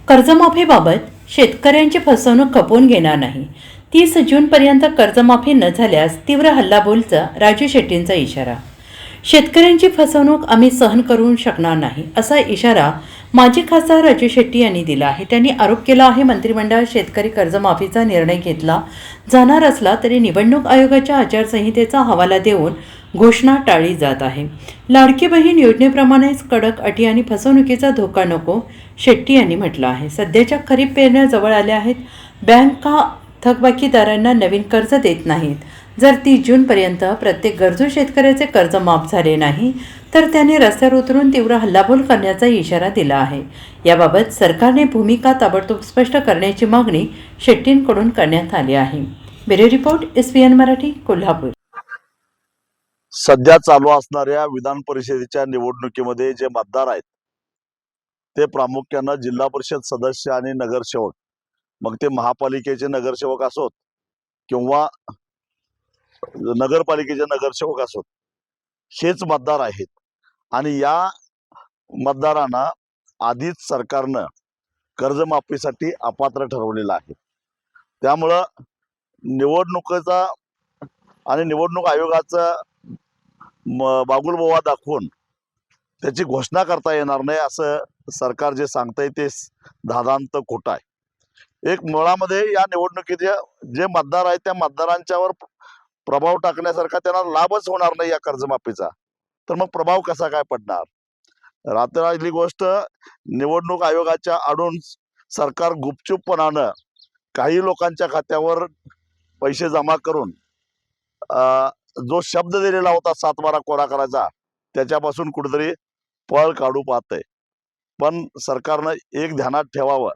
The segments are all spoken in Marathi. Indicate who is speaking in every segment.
Speaker 1: कर्जमाफीबाबत शेतकऱ्यांची फसवणूक खपवून घेणार नाही. 30 जूनपर्यंत कर्जमाफी न झाल्यास तीव्र हल्लाबोलचा राजू शेट्टींचा इशारा. शेतकऱ्यांची फसवणूक आम्ही सहन करू शकणार नाही, असा इशारा माजी खासदार राजू शेट्टी यांनी दिला आहे. त्यांनी आरोप केला आहे, मंत्रिमंडळात शेतकरी कर्जमाफीचा निर्णय घेतला जाणार असला तरी निवडणूक आयोगाच्या आचारसंहितेचा हवाला देऊन घोषणा टाळली जात आहे. लाडकी बहीण योजनेप्रमाणेच कडक अटी आणि फसवणुकीचा धोका नको, शेट्टी यांनी म्हटलं आहे. सध्याच्या खरीप पेरण्या जवळ आल्या आहेत. बँका थकबाकीदारांना नवीन कर्ज देत नाहीत. जर 30 जूनपर्यंत प्रत्येक गरजू शेतकऱ्याचे कर्ज माफ झाले नाही तर त्यांनी रस्त्यावर उतरून तीव्र हल्लाबोल करण्याचा इशारा दिला आहे. याबाबत सरकारने भूमिका ताबडतोब स्पष्ट करण्याची मागणी शेट्टींकडून करण्यात आली आहे. Bureau report, SVN Marathi, Kolhapur.
Speaker 2: सध्या चालू असणाऱ्या विधान परिषदेच्या निवडणुकीमध्ये जे मतदार आहेत ते प्रामुख्यानं जिल्हा परिषद सदस्य आणि नगरसेवक, मग ते महापालिकेचे नगरसेवक असोत किंवा नगरपालिकेचे नगरसेवक असोत, हेच मतदार आहेत. आणि या मतदारांना आधीच सरकारनं कर्जमाफीसाठी अपात्र ठरवलेलं आहे. त्यामुळं निवडणुकीचा आणि निवडणूक आयोगाचा बागुलबोवा दाखवून त्याची घोषणा करता येणार नाही असं सरकार जे सांगतंय ते धादांत खोटं आहे. एक मुळामध्ये या निवडणुकीचे जे मतदार आहेत त्या मतदारांच्यावर प्रभाव टाकण्यासारखा त्यांना लाभच होणार नाही या कर्जमाफीचा, तर मग प्रभाव कसा काय पडणार? रात्रली गोष्ट, निवडणूक आयोगाच्या आडून सरकार गुपचूपपणानं काही लोकांच्या खात्यावर पैसे जमा करून जो शब्द दिलेला होता 7-12 कोरा करायचा त्याच्यापासून कुठेतरी पळ काढू पाहतंय. पण सरकारनं एक ध्यानात ठेवावं,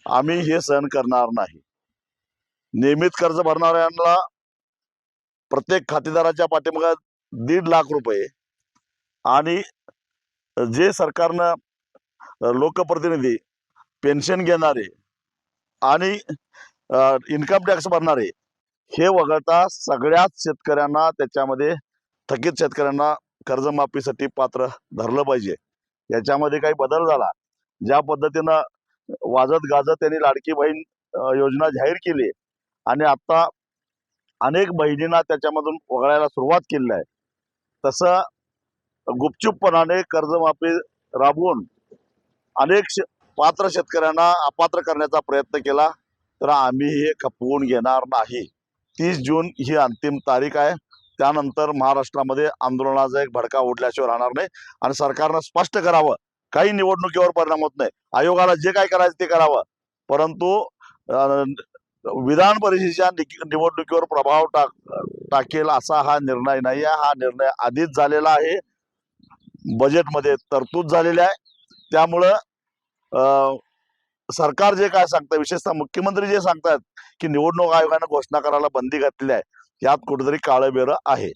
Speaker 2: आम्ही हे सहन करणार नाही. नियमित कर्ज भरणाऱ्यांना प्रत्येक खातेदाराच्या पाठीमागे 1.5 लाख रुपये आणि जे सरकारनं लोकप्रतिनिधी, पेन्शन घेणारे आणि इन्कम टॅक्स भरणारे हे वगळता सगळ्याच शेतकऱ्यांना, त्याच्यामध्ये थकीत शेतकऱ्यांना कर्जमाफीसाठी पात्र धरलं पाहिजे. याच्यामध्ये काही बदल झाला, ज्या पद्धतीनं वाजत गाजत त्यांनी लाडकी बहीण योजना जाहीर केली आणि आता अनेक बहिणींना त्याच्यामधून वगळायला सुरुवात केली आहे, तसं गुपचूपपणाने कर्जमाफी राबवून अनेक पात्र शेतकऱ्यांना अपात्र करण्याचा प्रयत्न केला तर आम्ही हे खपवून घेणार नाही. 30 जून ही अंतिम तारीख आहे. त्यानंतर महाराष्ट्रामध्ये आंदोलनाचा एक भडका उडल्याशिवाय राहणार नाही. आणि सरकारनं स्पष्ट करावं, काही निवडणुकीवर परिणाम होत नाही, आयोगाला जे काय करायचं ते करावं, परंतु विधान परिषदेच्या निवडणुकीवर प्रभाव टाकेल असा हा निर्णय नाही आहे. हा निर्णय आधीच झालेला आहे, बजेटमध्ये तरतूद झालेली आहे. त्यामुळं सरकार जे काय सांगतं, विशेषतः मुख्यमंत्री जे सांगतात की निवडणूक आयोगाने घोषणा करायला बंदी घातलेली आहे, यात कुठेतरी काळं बेरं आहे.